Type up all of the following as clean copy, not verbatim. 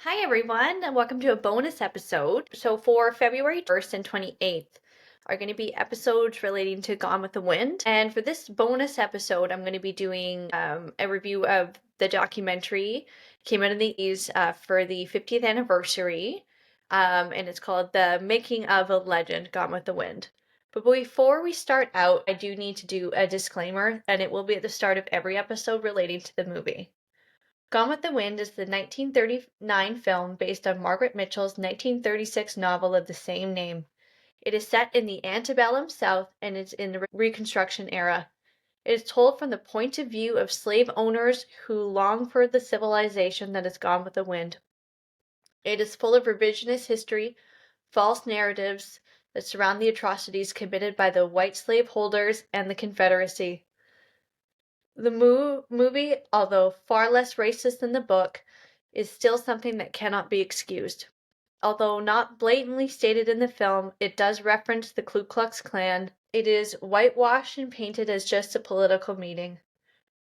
Hi, everyone, and welcome to a bonus episode. So, for February 1st and 28th are going to be episodes relating to Gone with the Wind. And for this bonus episode, I'm going to be doing a review of the documentary. Came out in the 80s for the 50th anniversary, and it's called The Making of a Legend, Gone with the Wind. But before we start out, I do need to do a disclaimer, and it will be at the start of every episode relating to the movie. Gone with the Wind is the 1939 film based on Margret Mitchell's 1936 novel of the same name. It is set in the antebellum South and is in the Reconstruction era. It is told from the point of view of slave owners who long for the civilization that has gone with the wind. It is full of revisionist history, false narratives that surround the atrocities committed by the white slaveholders and the Confederacy. The movie, although far less racist than the book, is still something that cannot be excused. Although not blatantly stated in the film, it does reference the Ku Klux Klan. It is whitewashed and painted as just a political meeting.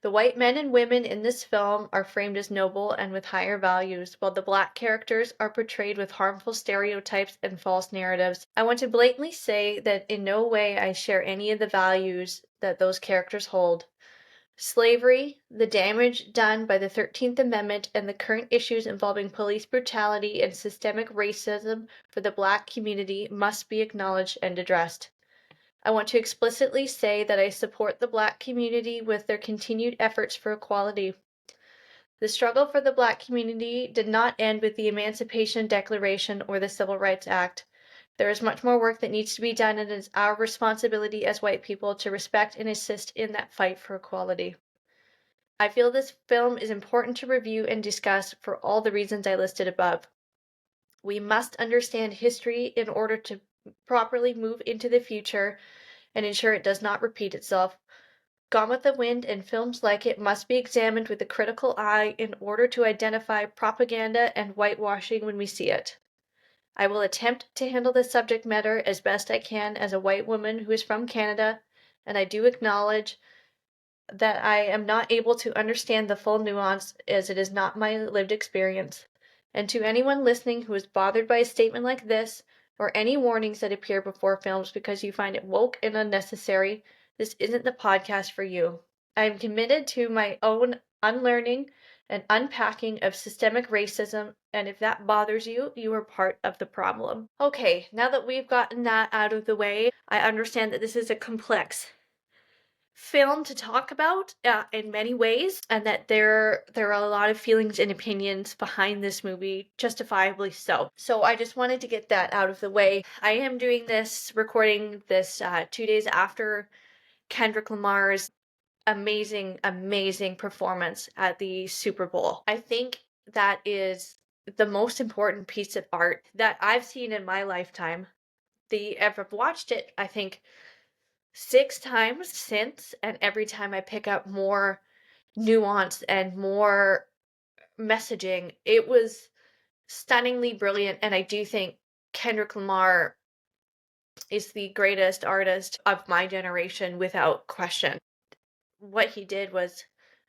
The white men and women in this film are framed as noble and with higher values, while the black characters are portrayed with harmful stereotypes and false narratives. I want to blatantly say that in no way I share any of the values that those characters hold. Slavery, the damage done by the 13th Amendment, and the current issues involving police brutality and systemic racism for the Black community must be acknowledged and addressed. I want to explicitly say that I support the Black community with their continued efforts for equality. The struggle for the Black community did not end with the Emancipation Declaration or the Civil Rights Act. There is much more work that needs to be done, and it is our responsibility as white people to respect and assist in that fight for equality. I feel this film is important to review and discuss for all the reasons I listed above. We must understand history in order to properly move into the future and ensure it does not repeat itself. Gone with the Wind and films like it must be examined with a critical eye in order to identify propaganda and whitewashing when we see it. I will attempt to handle this subject matter as best I can as a white woman who is from Canada, and I do acknowledge that I am not able to understand the full nuance as it is not my lived experience. And to anyone listening who is bothered by a statement like this, or any warnings that appear before films because you find it woke and unnecessary, this isn't the podcast for you. I am committed to my own unlearning and unpacking of systemic racism, and if that bothers you, you are part of the problem. Okay, now that we've gotten that out of the way, I understand that this is a complex film to talk about in many ways, and that there are a lot of feelings and opinions behind this movie, justifiably so. So I just wanted to get that out of the way. I am doing this, recording this 2 days after Kendrick Lamar's amazing performance at the Super Bowl. I think that is the most important piece of art that I've seen in my lifetime. I've watched it, I think, 6 times since, and every time I pick up more nuance and more messaging. It was stunningly brilliant, and I do think Kendrick Lamar is the greatest artist of my generation without question. What he did was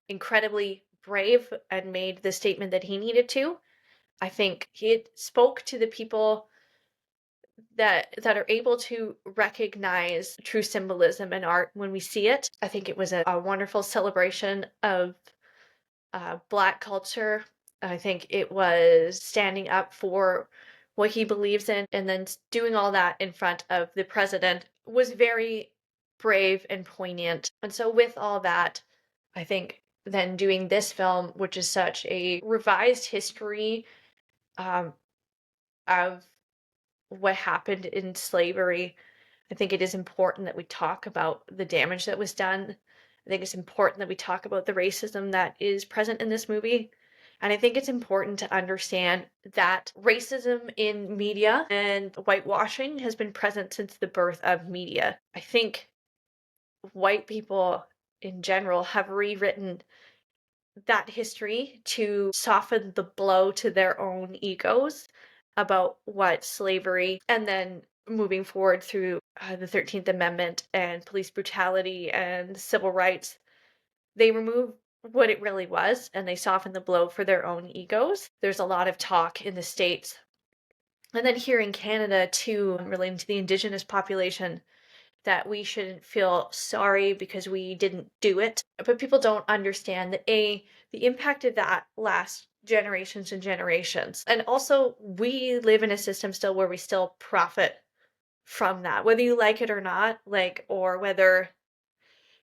incredibly brave and made the statement that he needed to. I think he spoke to the people that are able to recognize true symbolism in art when we see it. I think it was a wonderful celebration of Black culture. I think it was standing up for what he believes in, and then doing all that in front of the president was very brave and poignant. And so, with all that, I think then doing this film, which is such a revised history um, of what happened in slavery, I think it is important that we talk about the damage that was done. I think it's important that we talk about the racism that is present in this movie. And I think it's important to understand that racism in media and whitewashing has been present since the birth of media. I think white people in general have rewritten that history to soften the blow to their own egos about what slavery, and then moving forward through the 13th Amendment and police brutality and civil rights, they remove what it really was, and they soften the blow for their own egos. There's a lot of talk in the States, and then here in Canada too, relating to the Indigenous population, that we shouldn't feel sorry because we didn't do it. But people don't understand that the impact of that lasts generations and generations. And also, we live in a system still where we still profit from that, whether you like it or not, like, or whether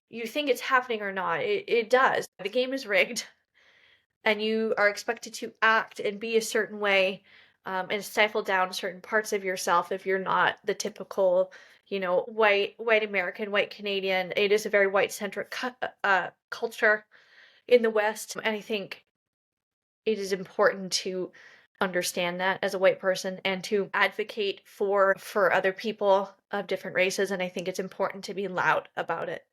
you think it's happening or not, it does. The game is rigged, and you are expected to act and be a certain way, and stifle down certain parts of yourself if you're not the typical, white American, white Canadian. It is a very white centric culture in the West, and I think it is important to understand that as a white person and to advocate for other people of different races. And I think it's important to be loud about it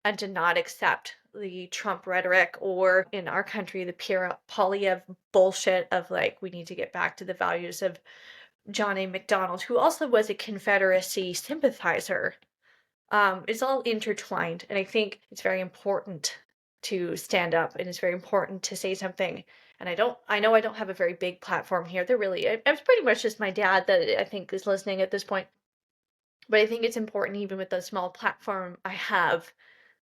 and to not accept the Trump rhetoric, or in our country, the pure Polyev bullshit of like, we need to get back to the values of John A. Macdonald, who also was a Confederacy sympathizer. It's all intertwined, and I think it's very important to stand up, and it's very important to say something. And I know I don't have a very big platform here. It's pretty much just my dad that I think is listening at this point. But I think it's important, even with the small platform I have,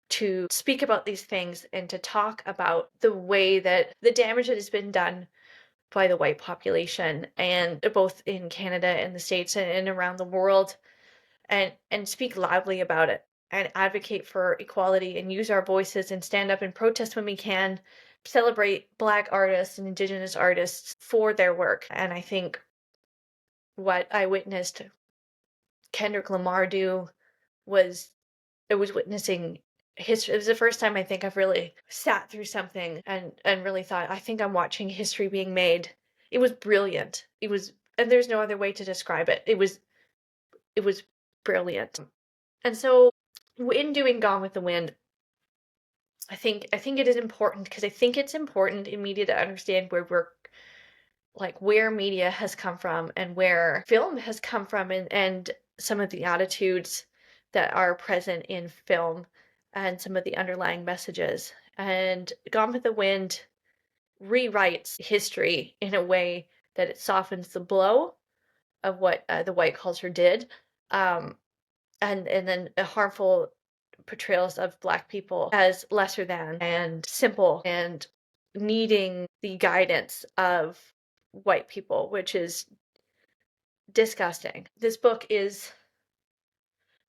to speak about these things and to talk about the way that the damage that has been done by the white population, and both in Canada and the States and around the world, and speak loudly about it and advocate for equality and use our voices and stand up and protest when we can, celebrate Black artists and Indigenous artists for their work. And I think what I witnessed Kendrick Lamar do was it was witnessing history. It was the first time I think I've really sat through something and really thought, I think I'm watching history being made. It was brilliant. And there's no other way to describe it. It was brilliant. And so in doing Gone with the Wind, I think it is important, because I think it's important in media to understand where media has come from and where film has come from, and some of the attitudes that are present in film and some of the underlying messages. And Gone with the Wind rewrites history in a way that it softens the blow of what the white culture did, and then harmful portrayals of Black people as lesser than and simple and needing the guidance of white people, which is disgusting.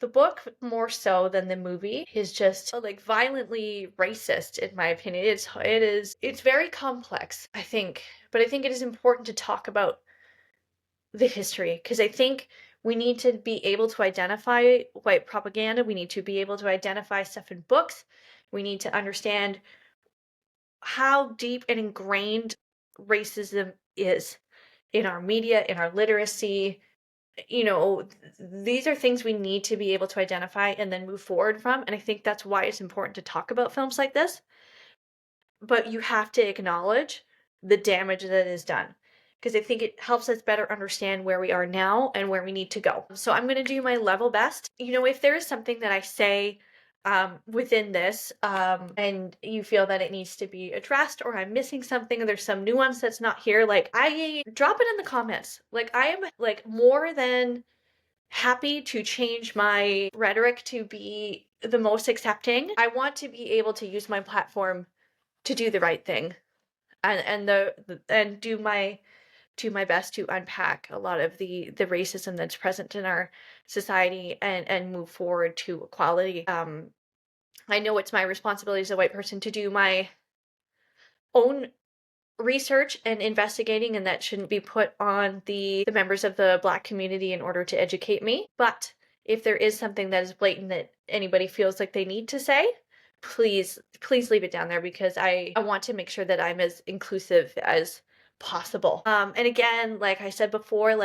The book, more so than the movie, is just like violently racist, in my opinion. It's very complex, I think, but I think it is important to talk about the history, because I think we need to be able to identify white propaganda. We need to be able to identify stuff in books. We need to understand how deep and ingrained racism is in our media, in our literacy. These are things we need to be able to identify and then move forward from. And I think that's why it's important to talk about films like this. But you have to acknowledge the damage that is done, because I think it helps us better understand where we are now and where we need to go. So I'm going to do my level best. If there is something that I say within this, and you feel that it needs to be addressed, or I'm missing something, or there's some nuance that's not here, I drop it in the comments. I am more than happy to change my rhetoric to be the most accepting. I want to be able to use my platform to do the right thing, and do my best to unpack a lot of the racism that's present in our society, and move forward to equality. I know it's my responsibility as a white person to do my own research and investigating, and that shouldn't be put on the members of the Black community in order to educate me. But if there is something that is blatant that anybody feels like they need to say, please leave it down there, because I want to make sure that I'm as inclusive as possible. And again, like I said before,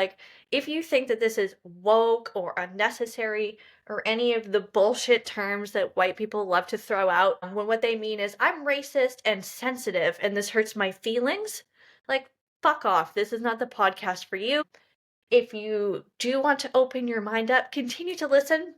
if you think that this is woke or unnecessary, or any of the bullshit terms that white people love to throw out, when what they mean is, I'm racist and sensitive and this hurts my feelings, fuck off. This is not the podcast for you. If you do want to open your mind up, continue to listen,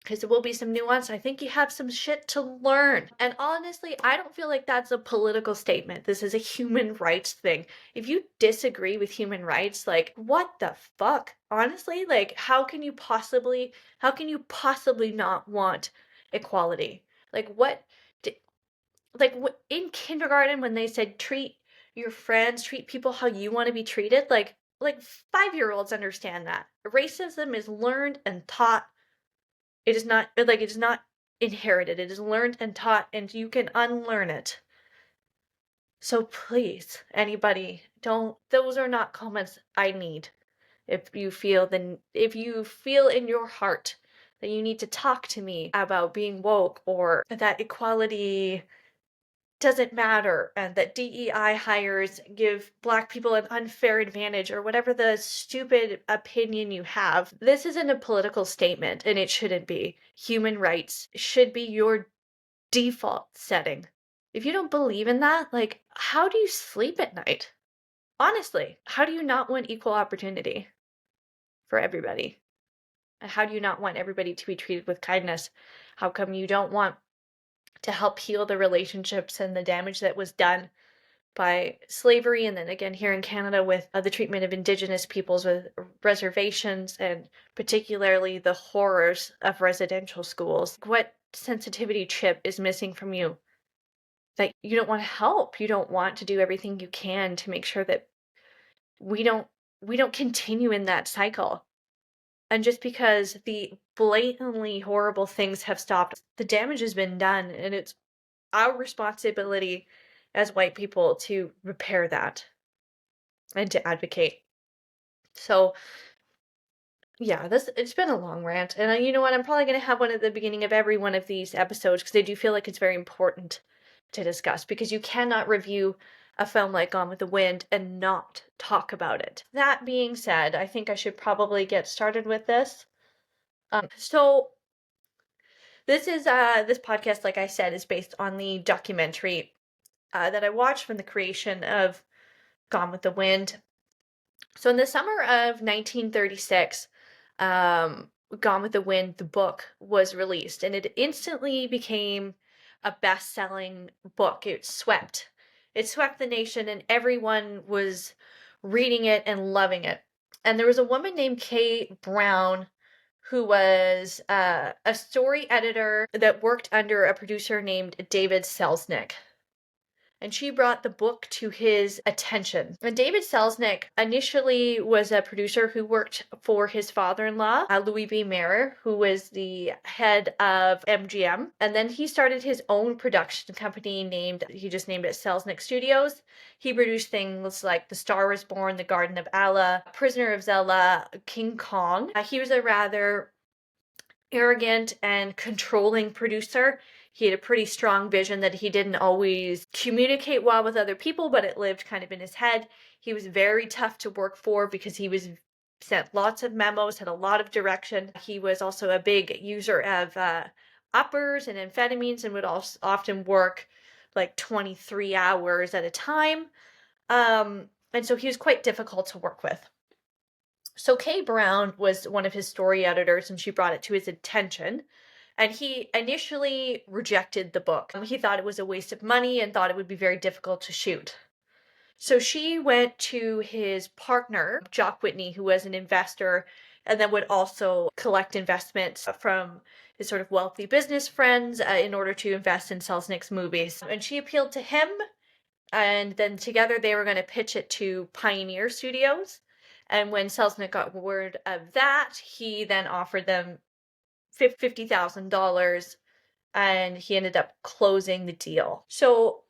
because there will be some nuance. I think you have some shit to learn. And honestly, I don't feel like that's a political statement. This is a human rights thing. If you disagree with human rights, like, what the fuck? Honestly, like, how can you possibly not want equality? Like, in kindergarten when they said treat your friends, treat people how you want to be treated, like 5-year-olds understand that. Racism is learned and taught. It is not inherited. It is learned and taught, and you can unlearn it. So please, anybody, those are not comments I need. If you feel in your heart that you need to talk to me about being woke, or that equality doesn't matter, and that DEI hires give Black people an unfair advantage, or whatever the stupid opinion you have, this isn't a political statement, and it shouldn't be. Human rights should be your default setting. If you don't believe in that, like, how do you sleep at night? Honestly, how do you not want equal opportunity for everybody? And how do you not want everybody to be treated with kindness? How come you don't want to help heal the relationships and the damage that was done by slavery, and then again here in Canada with the treatment of Indigenous peoples with reservations, and particularly the horrors of residential schools? What sensitivity chip is missing from you that you don't want to help? You don't want to do everything you can to make sure that we don't continue in that cycle. And just because the blatantly horrible things have stopped, the damage has been done, and it's our responsibility as white people to repair that and to advocate. So yeah, it's been a long rant, and you know what? I'm probably going to have one at the beginning of every one of these episodes, because I do feel like it's very important to discuss, because you cannot review a film like Gone with the Wind and not talk about it. That being said, I think I should probably get started with this. So this podcast, like I said, is based on the documentary that I watched from the creation of Gone with the Wind. So in the summer of 1936, Gone with the Wind, the book, was released, and it instantly became a best-selling book. It swept the nation, and everyone was reading it and loving it. And there was a woman named Kay Brown who was a story editor that worked under a producer named David Selznick. And she brought the book to his attention. And David Selznick initially was a producer who worked for his father-in-law, Louis B. Mayer, who was the head of MGM. And then he started his own production company he just named it Selznick Studios. He produced things like The Star is Born, The Garden of Allah, Prisoner of Zella, King Kong. He was a rather arrogant and controlling producer. He had a pretty strong vision that he didn't always communicate well with other people, but it lived kind of in his head. He was very tough to work for because he was sent lots of memos, had a lot of direction. He was also a big user of uppers and amphetamines, and would also often work like 23 hours at a time. And so he was quite difficult to work with. So Kay Brown was one of his story editors, and she brought it to his attention. And he initially rejected the book. He thought it was a waste of money and thought it would be very difficult to shoot. So she went to his partner, Jock Whitney, who was an investor and then would also collect investments from his sort of wealthy business friends in order to invest in Selznick's movies. And she appealed to him, and then together they were going to pitch it to Pioneer Studios. And when Selznick got word of that, he then offered them $50,000, and he ended up closing the deal. So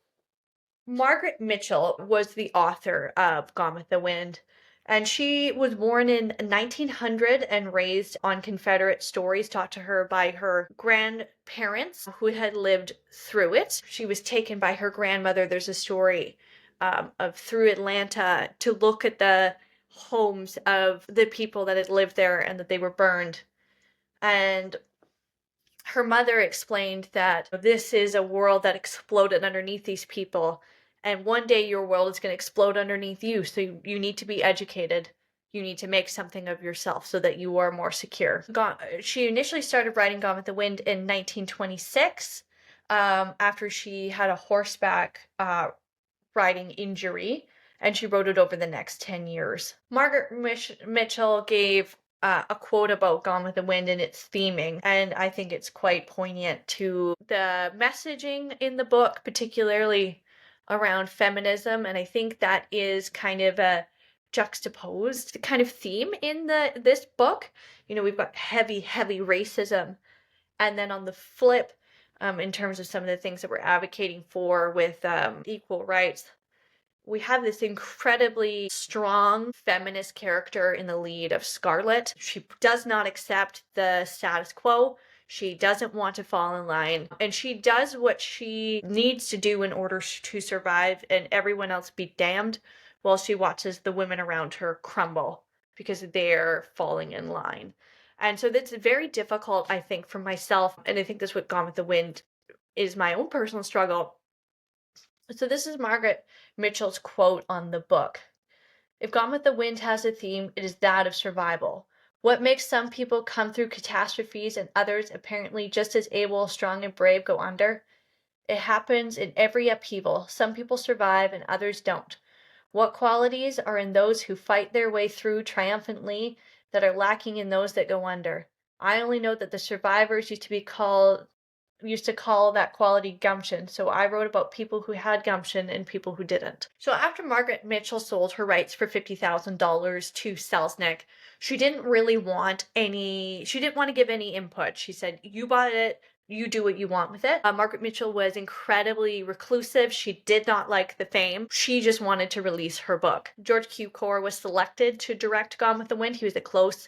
Margret Mitchell was the author of Gone with the Wind, and she was born in 1900 and raised on Confederate stories taught to her by her grandparents who had lived through it. She was taken by her grandmother. There's a story of through Atlanta to look at the homes of the people that had lived there and that they were burned. And her mother explained that this is a world that exploded underneath these people, and one day your world is going to explode underneath you, so you need to be educated you need to make something of yourself so that you are more secure. She initially started writing Gone with the Wind in 1926 after she had a horseback riding injury, and she wrote it over the next 10 years. Margret Mitchell gave a quote about Gone with the Wind and its theming, and I think it's quite poignant to the messaging in the book, particularly around feminism, and I think that is kind of a juxtaposed kind of theme in this book. You know, we've got heavy racism, and then on the flip, in terms of some of the things that we're advocating for with equal rights, we have this incredibly strong feminist character in the lead of Scarlett. She does not accept the status quo. She doesn't want to fall in line, and she does what she needs to do in order to survive and everyone else be damned, while she watches the women around her crumble because they're falling in line. And so that's very difficult, I think, for myself, and I think that's what Gone with the Wind is, my own personal struggle. So this is Margret Mitchell's quote on the book. If Gone with the Wind has a theme, it is that of survival. What makes some people come through catastrophes and others, apparently just as able, strong, and brave, go under? It happens in every upheaval. Some people survive and others don't. What qualities are in those who fight their way through triumphantly that are lacking in those that go under? I only know that the survivors used to call that quality gumption, so I wrote about people who had gumption and people who didn't. So after Margret Mitchell sold her rights for $50,000 to Selznick, she didn't want to give any input. She said, you bought it, you do what you want with it. Margret Mitchell was incredibly reclusive. She did not like the fame. She just wanted to release her book. George Cukor was selected to direct Gone with the Wind. He was a close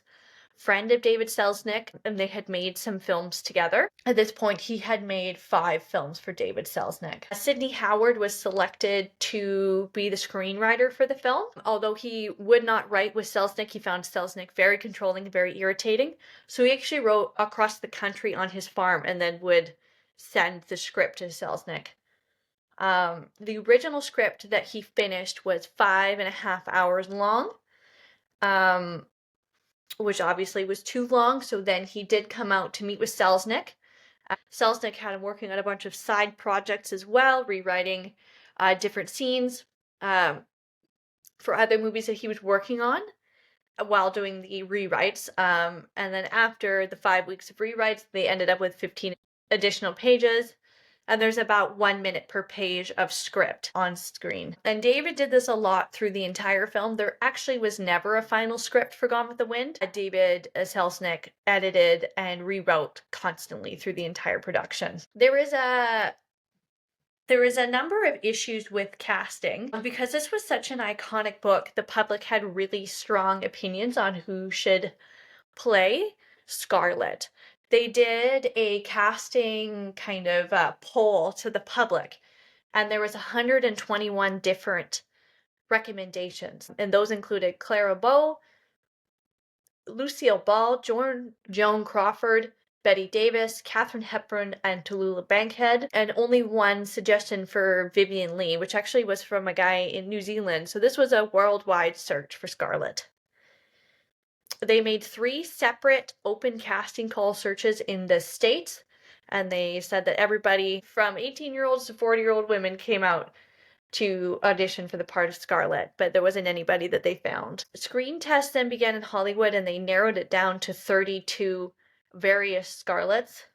friend of David Selznick, and they had made some films together. At this point, he had made 5 films for David Selznick. Sidney Howard was selected to be the screenwriter for the film. Although he would not write with Selznick, he found Selznick very controlling and very irritating. So he actually wrote across the country on his farm and then would send the script to Selznick. The original script that he finished was 5.5 hours long. Which obviously was too long, so then he did come out to meet with Selznick. Selznick had him working on a bunch of side projects as well, rewriting different scenes for other movies that he was working on while doing the rewrites. And then after the 5 weeks of rewrites, they ended up with 15 additional pages. And there's about 1 minute per page of script on screen. And David did this a lot through the entire film. There actually was never a final script for Gone with the Wind. David Selznick edited and rewrote constantly through the entire production. There is a number of issues with casting. Because this was such an iconic book, the public had really strong opinions on who should play Scarlett. They did a casting kind of poll to the public, and there was 121 different recommendations, and those included Clara Bow, Lucille Ball, Joan Crawford, Betty Davis, Katharine Hepburn, and Tallulah Bankhead, and only one suggestion for Vivien Leigh, which actually was from a guy in New Zealand. So this was a worldwide search for Scarlett. They made 3 separate open casting call searches in the States, and they said that everybody from 18-year-olds to 40-year-old women came out to audition for the part of Scarlett, but there wasn't anybody that they found. Screen tests then began in Hollywood, and they narrowed it down to 32 various Scarletts.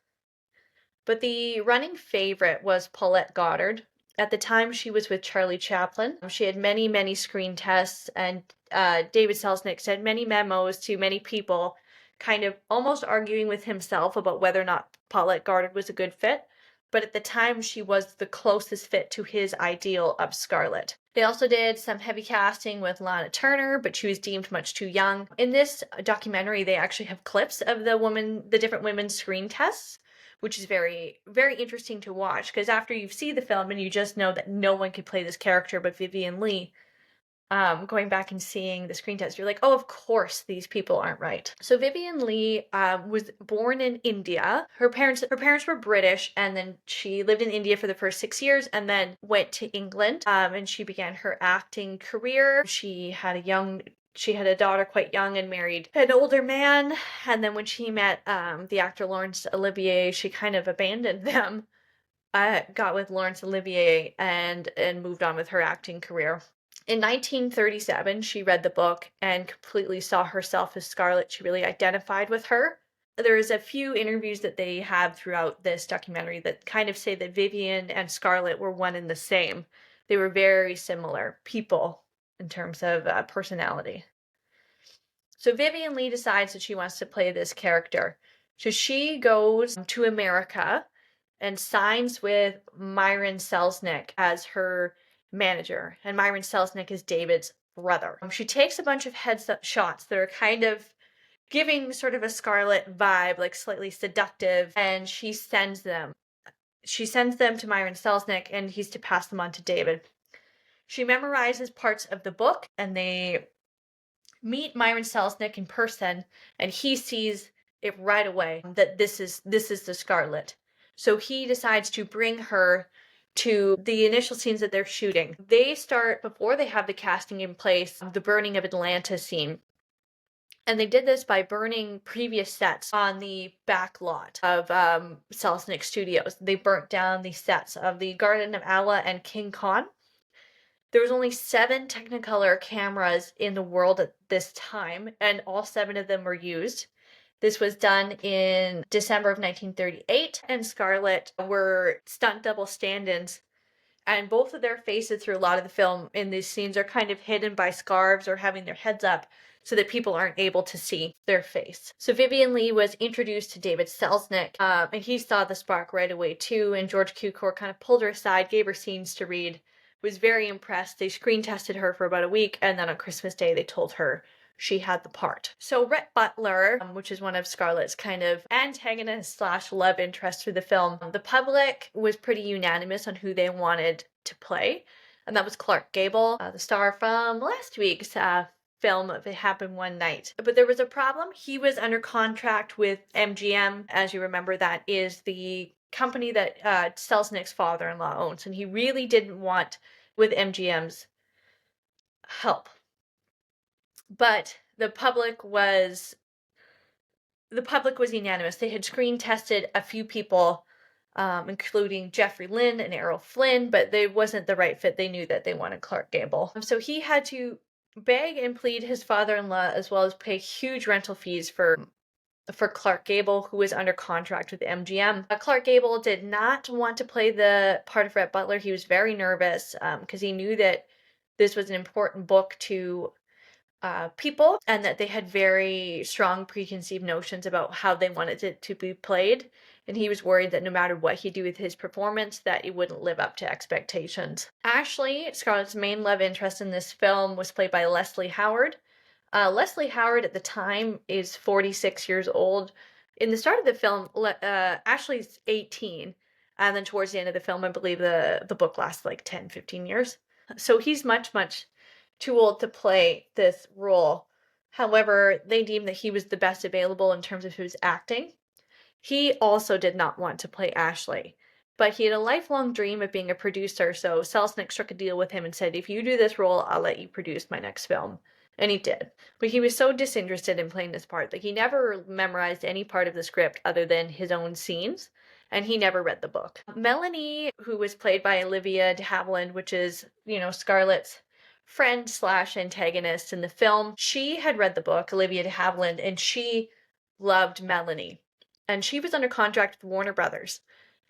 But the running favorite was Paulette Goddard. At the time, she was with Charlie Chaplin. She had many screen tests, and David Selznick sent many memos to many people, kind of almost arguing with himself about whether or not Paulette Goddard was a good fit. But at the time, she was the closest fit to his ideal of Scarlett. They also did some heavy casting with Lana Turner, but she was deemed much too young. In this documentary, they actually have clips of the different women's screen tests, which is very interesting to watch, because after you see the film and you just know that no one could play this character but Vivien Leigh, going back and seeing the screen test, you're like, oh, of course these people aren't right. So Vivien Leigh was born in India. Her parents were British, and then she lived in India for the first 6 years and then went to England, and she began her acting career. She had a young she had a daughter quite young and married an older man. And then when she met the actor Laurence Olivier, she kind of abandoned them. Got with Laurence Olivier and moved on with her acting career. In 1937, she read the book and completely saw herself as Scarlett. She really identified with her. There's a few interviews that they have throughout this documentary that kind of say that Vivian and Scarlett were one and the same. They were very similar people in terms of personality. So Vivian Leigh decides that she wants to play this character. So she goes to America and signs with Myron Selznick as her manager. And Myron Selznick is David's brother. She takes a bunch of shots that are kind of giving sort of a Scarlett vibe, like slightly seductive, and she sends them. She sends them to Myron Selznick, and he's to pass them on to David. She memorizes parts of the book, and they meet Myron Selznick in person, and he sees it right away that this is the Scarlett. So he decides to bring her to the initial scenes that they're shooting. They start, before they have the casting in place, the burning of Atlanta scene. And they did this by burning previous sets on the back lot of Selznick Studios. They burnt down the sets of the Garden of Allah and King Kong. There was only 7 Technicolor cameras in the world at this time, and all 7 of them were used. This was done in December of 1938, and Scarlett were stunt double stand-ins, and both of their faces through a lot of the film in these scenes are kind of hidden by scarves or having their heads up so that people aren't able to see their face. So Vivian Leigh was introduced to David Selznick, and he saw the spark right away too, and George Cukor kind of pulled her aside, gave her scenes to read, was very impressed. They screen tested her for about a week, and then on Christmas Day they told her she had the part. So Rhett Butler, which is one of Scarlett's kind of antagonist / love interest through the film, the public was pretty unanimous on who they wanted to play, and that was Clark Gable, the star from last week's film It Happened One Night. But there was a problem. He was under contract with MGM. As you remember, that is the company that Selznick's father-in-law owns, and he really didn't want with MGM's help. But the public was unanimous. They had screen tested a few people, including Jeffrey Lynn and Errol Flynn, but they wasn't the right fit. They knew that they wanted Clark Gable. So he had to beg and plead his father-in-law, as well as pay huge rental fees for Clark Gable, who was under contract with MGM. Clark Gable did not want to play the part of Rhett Butler. He was very nervous because he knew that this was an important book to people, and that they had very strong preconceived notions about how they wanted it to be played, and he was worried that no matter what he do with his performance, that it wouldn't live up to expectations. Ashley, Scarlett's main love interest in this film, was played by Leslie Howard. Leslie Howard at the time is 46 years old. In the start of the film, Ashley's 18, and then towards the end of the film, I believe the book lasts like 10, 15 years. So he's much, much too old to play this role. However, they deemed that he was the best available in terms of his acting. He also did not want to play Ashley, but he had a lifelong dream of being a producer, so Selznick struck a deal with him and said, if you do this role, I'll let you produce my next film. And he did. But he was so disinterested in playing this part that he never memorized any part of the script other than his own scenes, and he never read the book. Melanie, who was played by Olivia de Havilland, which is, Scarlett's friend / antagonist in the film, she had read the book, Olivia de Havilland, and she loved Melanie. And she was under contract with Warner Brothers.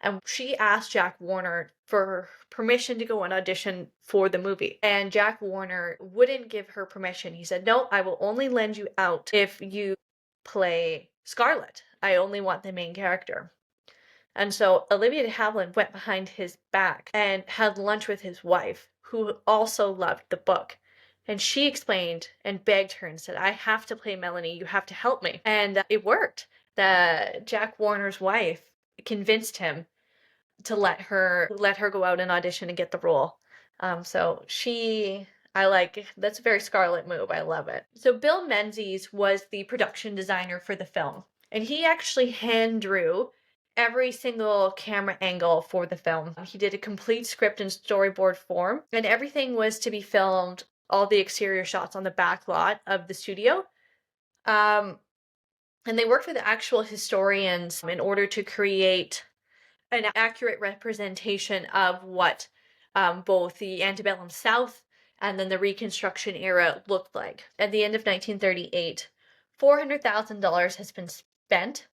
And she asked Jack Warner for permission to go and audition for the movie. And Jack Warner wouldn't give her permission. He said, no, I will only lend you out if you play Scarlett. I only want the main character. And so Olivia de Havilland went behind his back and had lunch with his wife, who also loved the book. And she explained and begged her and said, I have to play Melanie. You have to help me. And it worked. Jack Warner's wife convinced him to let her go out and audition and get the role. That's a very Scarlett move. I love it. So Bill Menzies was the production designer for the film, and he actually hand drew every single camera angle for the film. He did a complete script in storyboard form, and everything was to be filmed all the exterior shots on the back lot of the studio. And they worked with actual historians in order to create an accurate representation of what both the antebellum South and then the Reconstruction era looked like. At the end of 1938, $400,000 has been spent,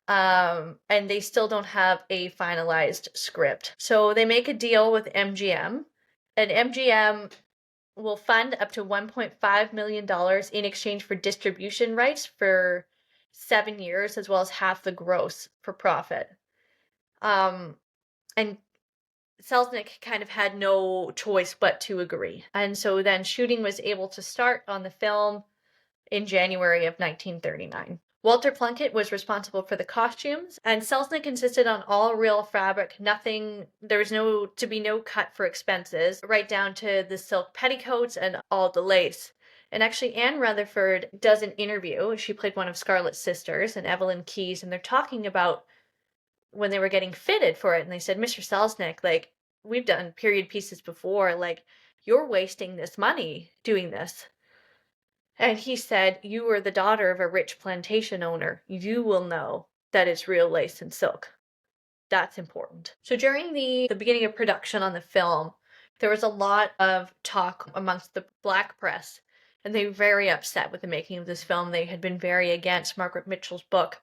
and they still don't have a finalized script. So they make a deal with MGM, and MGM will fund up to $1.5 million in exchange for distribution rights for 7 years, as well as half the gross for profit. And Selznick kind of had no choice but to agree. And so then shooting was able to start on the film in January of 1939. Walter Plunkett was responsible for the costumes, and Selznick insisted on all real fabric, there was to be no cut for expenses, right down to the silk petticoats and all the lace. And actually, Anne Rutherford does an interview. She played one of Scarlett's sisters, and Evelyn Keyes, and they're talking about when they were getting fitted for it, and they said, Mr. Selznick, like, we've done period pieces before, like, you're wasting this money doing this. And he said, you are the daughter of a rich plantation owner. You will know that it's real lace and silk. That's important. So during the beginning of production on the film, there was a lot of talk amongst the Black press, and they were very upset with the making of this film. They had been very against Margret Mitchell's book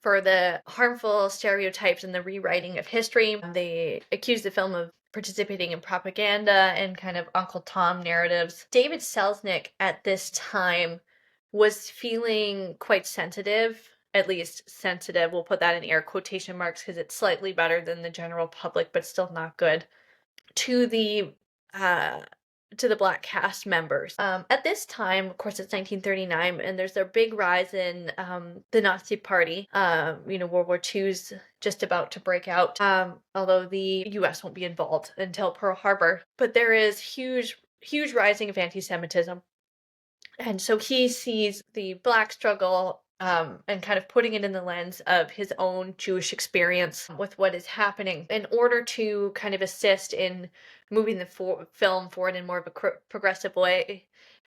for the harmful stereotypes and the rewriting of history. They accused the film of participating in propaganda and kind of Uncle Tom narratives. David Selznick at this time was feeling quite sensitive, at least sensitive. We'll put that in air quotation marks because it's slightly better than the general public, but still not good, to the Black cast members. At this time, of course, it's 1939, and there's a big rise in the Nazi Party. World War II's just about to break out, although the U.S. won't be involved until Pearl Harbor. But there is huge rising of anti-Semitism. And so he sees the Black struggle and kind of putting it in the lens of his own Jewish experience with what is happening in order to kind of assist in moving the film forward in more of a progressive way.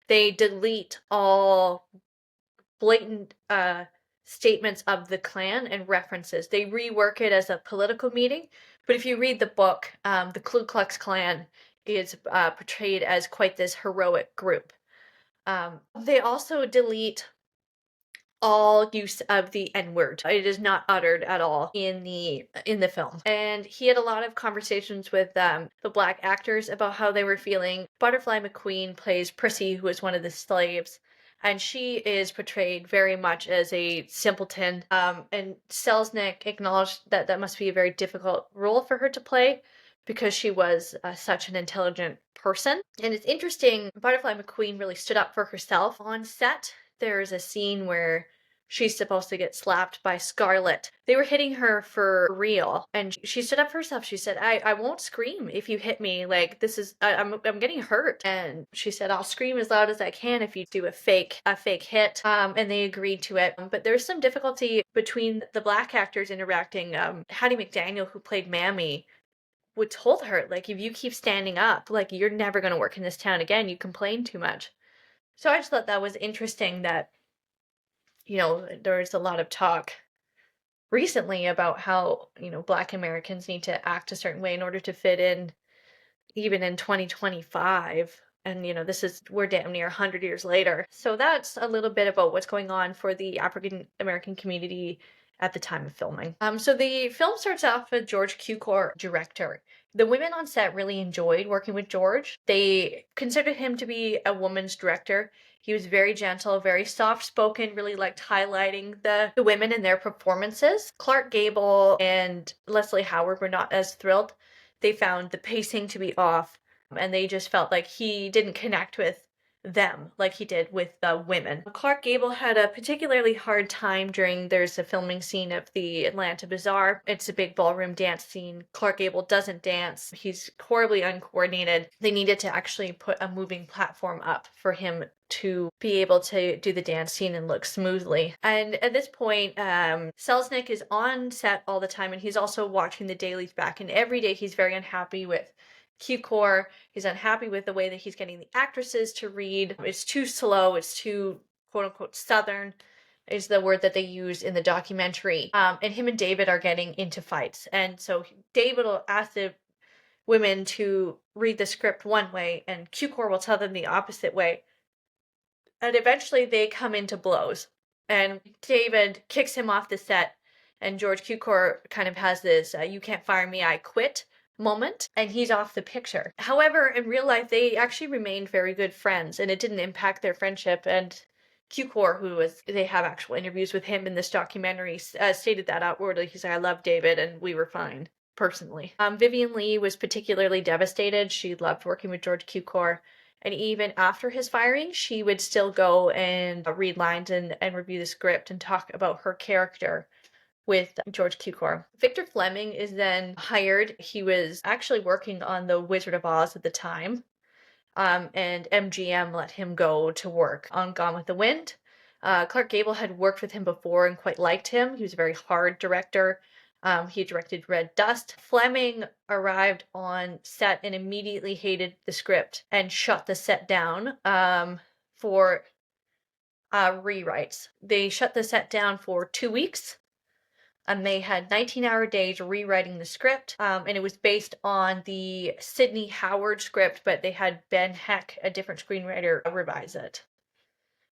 They delete all blatant statements of the Klan and references. They rework it as a political meeting, but if you read the book, the Ku Klux Klan is portrayed as quite this heroic group. They also delete all use of the N-word. It is not uttered at all in the film. And he had a lot of conversations with the Black actors about how they were feeling. Butterfly McQueen plays Prissy, who is one of the slaves, and she is portrayed very much as a simpleton. And Selznick acknowledged that that must be a very difficult role for her to play because she was such an intelligent person. And it's interesting, Butterfly McQueen really stood up for herself on set. There's a scene where she's supposed to get slapped by Scarlett. They were hitting her for real, and she stood up for herself. She said, I won't scream if you hit me. Like, this is, I'm getting hurt. And she said, I'll scream as loud as I can if you do a fake hit. And they agreed to it. But there's some difficulty between the Black actors interacting. Hattie McDaniel, who played Mammy, would told her, like, if you keep standing up, like, you're never going to work in this town again. You complain too much. So I just thought that was interesting that, there's a lot of talk recently about how, Black Americans need to act a certain way in order to fit in, even in 2025. And, we're damn near 100 years later. So that's a little bit about what's going on for the African American community at the time of filming. So the film starts off with George Cukor, director. The women on set really enjoyed working with George. They considered him to be a woman's director. He was very gentle, very soft-spoken, really liked highlighting the women in their performances. Clark Gable and Leslie Howard were not as thrilled. They found the pacing to be off, and they just felt like he didn't connect with them like he did with the women. Clark Gable had a particularly hard time there's a filming scene of the Atlanta Bazaar. It's a big ballroom dance scene. Clark Gable doesn't dance. He's horribly uncoordinated. They needed to actually put a moving platform up for him to be able to do the dance scene and look smoothly. And at this point, Selznick is on set all the time, and he's also watching the dailies back, and every day he's very unhappy with Q-Core. He's unhappy with the way that he's getting the actresses to read. It's too slow. It's too, quote unquote, Southern is the word that they use in the documentary. And him and David are getting into fights. And so David will ask the women to read the script one way, and Q-Core will tell them the opposite way. And eventually they come into blows. And David kicks him off the set, and George Cukor kind of has this you can't fire me, I quit moment, and he's off the picture. However, in real life, they actually remained very good friends, and it didn't impact their friendship. And Cukor, they have actual interviews with him in this documentary, stated that outwardly. He's like, I love David, and we were fine, personally. Vivien Leigh was particularly devastated. She loved working with George Cukor. And even after his firing, she would still go and read lines and review the script and talk about her character with George Cukor. Victor Fleming is then hired. He was actually working on The Wizard of Oz at the time. And MGM let him go to work on Gone with the Wind. Clark Gable had worked with him before and quite liked him. He was a very hard director. He directed Red Dust. Fleming arrived on set and immediately hated the script and shut the set down for rewrites. They shut the set down for 2 weeks, and they had 19-hour days rewriting the script. And it was based on the Sidney Howard script, but they had Ben Heck, a different screenwriter, revise it.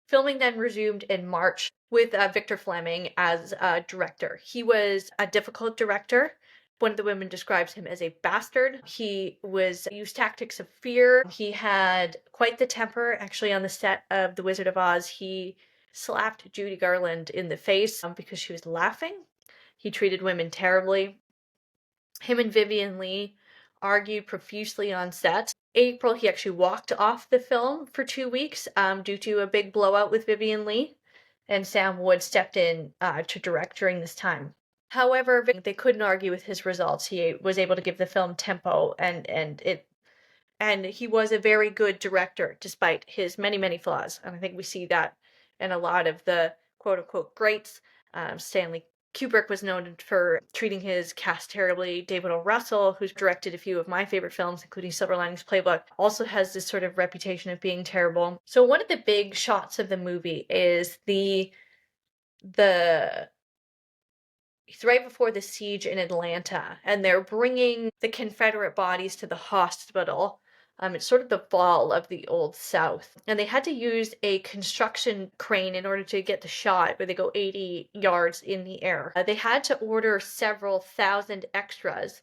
Filming then resumed in March with Victor Fleming as director. He was a difficult director. One of the women describes him as a bastard. He used tactics of fear. He had quite the temper. Actually, on the set of The Wizard of Oz, he slapped Judy Garland in the face because she was laughing. He treated women terribly. Him and Vivien Leigh argued profusely on set. April, he actually walked off the film for 2 weeks due to a big blowout with Vivien Leigh, and Sam Wood stepped in to direct during this time. However, they couldn't argue with his results. He was able to give the film tempo, and he was a very good director despite his many, many flaws. And I think we see that in a lot of the quote-unquote greats. Stanley Kubrick was known for treating his cast terribly. David O. Russell, who's directed a few of my favorite films, including Silver Linings Playbook, also has this sort of reputation of being terrible. So one of the big shots of the movie is it's right before the siege in Atlanta, and they're bringing the Confederate bodies to the hospital. It's sort of the fall of the Old South. And they had to use a construction crane in order to get the shot where they go 80 yards in the air. They had to order several thousand extras,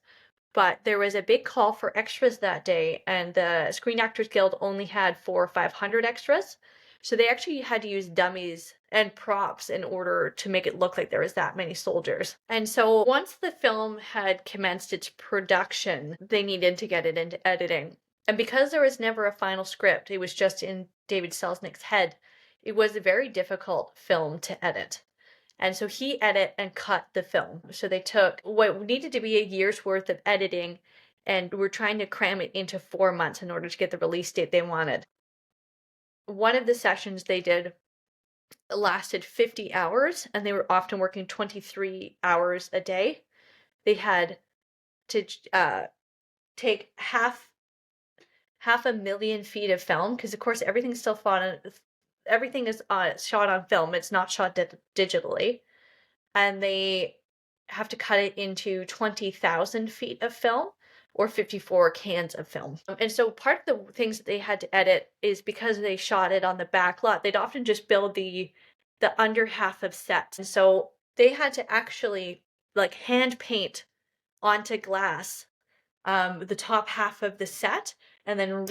but there was a big call for extras that day, and the Screen Actors Guild only had 400 or 500 extras. So they actually had to use dummies and props in order to make it look like there was that many soldiers. And so once the film had commenced its production, they needed to get it into editing. And because there was never a final script, it was just in David Selznick's head, it was a very difficult film to edit. And so he edited and cut the film. So they took what needed to be a year's worth of editing and were trying to cram it into 4 months in order to get the release date they wanted. One of the sessions they did lasted 50 hours, and they were often working 23 hours a day. They had to take half a million feet of film, because of course everything is shot on film. It's not shot digitally, and they have to cut it into 20,000 feet of film or 54 cans of film. And so part of the things that they had to edit is because they shot it on the back lot, they'd often just build the under half of sets. And so they had to actually like hand paint onto glass the top half of the set and then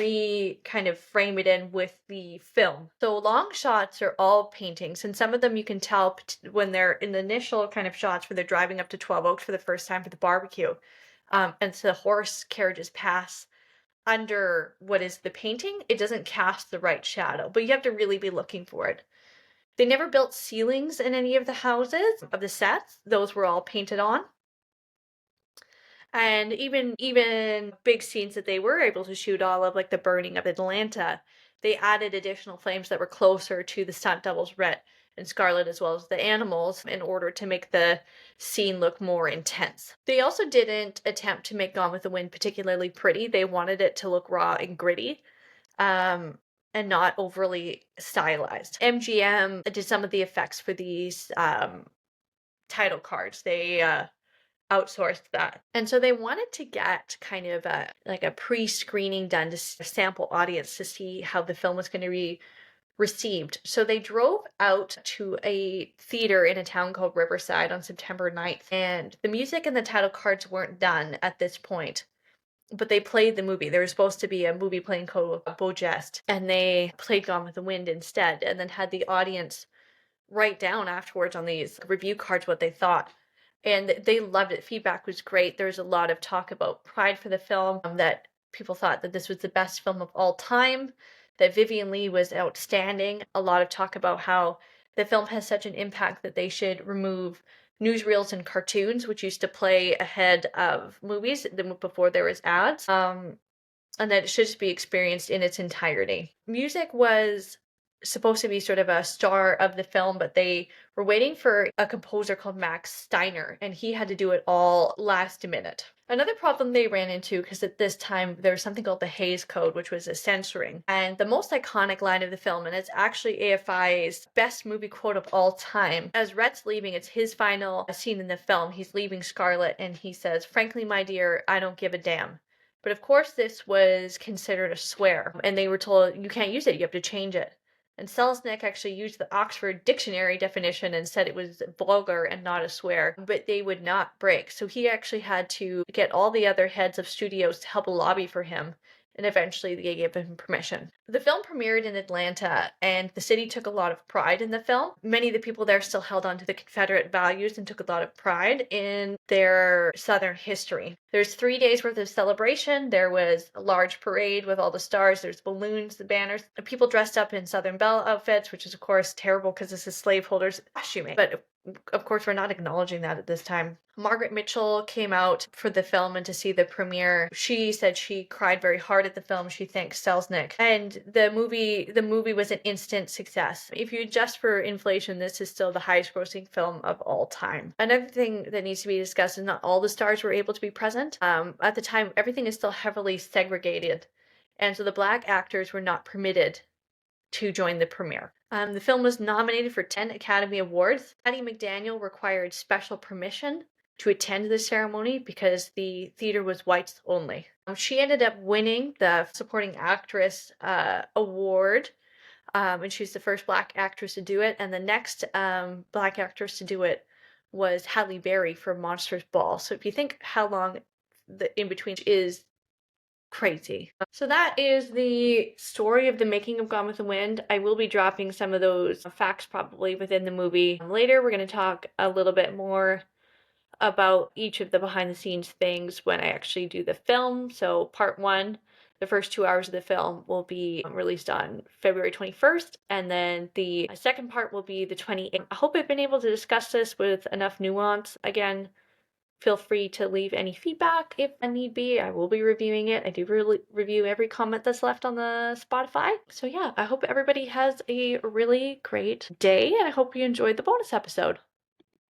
kind of frame it in with the film. So long shots are all paintings, and some of them you can tell when they're in the initial kind of shots where they're driving up to 12 Oaks for the first time for the barbecue. And so the horse carriages pass under what is the painting. It doesn't cast the right shadow, but you have to really be looking for it. They never built ceilings in any of the houses of the sets. Those were all painted on. And even big scenes that they were able to shoot, all of like the burning of Atlanta, they added additional flames that were closer to the stunt doubles Rhett and Scarlett, as well as the animals, in order to make the scene look more intense. They also didn't attempt to make Gone with the Wind particularly pretty. They wanted it to look raw and gritty, and not overly stylized. MGM did some of the effects for these title cards. They outsourced that. And so they wanted to get kind of a pre-screening done to sample audience to see how the film was going to be received. So they drove out to a theater in a town called Riverside on September 9th, and the music and the title cards weren't done at this point, but they played the movie. There was supposed to be a movie playing called Beau Geste, and they played Gone with the Wind instead, and then had the audience write down afterwards on these review cards what they thought. And they loved it. Feedback was great. There's a lot of talk about pride for the film, that people thought that this was the best film of all time, that Vivien Leigh was outstanding. A lot of talk about how the film has such an impact that they should remove newsreels and cartoons, which used to play ahead of movies before there was ads, and that it should just be experienced in its entirety. Music was supposed to be sort of a star of the film, but they were waiting for a composer called Max Steiner, and he had to do it all last minute. Another problem they ran into, because at this time there was something called the Hays Code, which was a censoring. And the most iconic line of the film, and it's actually AFI's best movie quote of all time, as Rhett's leaving, it's his final scene in the film. He's leaving Scarlett, and he says, "Frankly, my dear, I don't give a damn." But of course, this was considered a swear, and they were told, you can't use it, you have to change it. And Selznick actually used the Oxford Dictionary definition and said it was vulgar and not a swear, but they would not break. So he actually had to get all the other heads of studios to help lobby for him, and eventually they gave him permission. The film premiered in Atlanta, and the city took a lot of pride in the film. Many of the people there still held on to the Confederate values and took a lot of pride in their Southern history. There's 3 days worth of celebration. There was a large parade with all the stars. There's balloons, the banners, people dressed up in Southern Belle outfits, which is of course terrible because this is slaveholders costuming. But of course, we're not acknowledging that at this time. Margret Mitchell came out for the film and to see the premiere. She said she cried very hard at the film. She thanks Selznick. And the movie was an instant success. If you adjust for inflation, this is still the highest grossing film of all time. Another thing that needs to be discussed is not all the stars were able to be present. At the time, everything is still heavily segregated. And so the black actors were not permitted to join the premiere. The film was nominated for 10 Academy Awards. Hattie McDaniel required special permission to attend the ceremony because the theater was whites only. She ended up winning the Supporting Actress award, and she's the first black actress to do it. And the next black actress to do it was Halle Berry for Monsters Ball. So if you think how long the in between is, crazy. So that is the story of the making of Gone with the Wind. I will be dropping some of those facts probably within the movie. Later, we're going to talk a little bit more about each of the behind the scenes things when I actually do the film. So part 1, the first 2 hours of the film, will be released on February 21st, and then the second part will be the 28th. I hope I've been able to discuss this with enough nuance. Again, feel free to leave any feedback if need be. I will be reviewing it. I do review every comment that's left on the Spotify. So yeah, I hope everybody has a really great day, and I hope you enjoyed the bonus episode.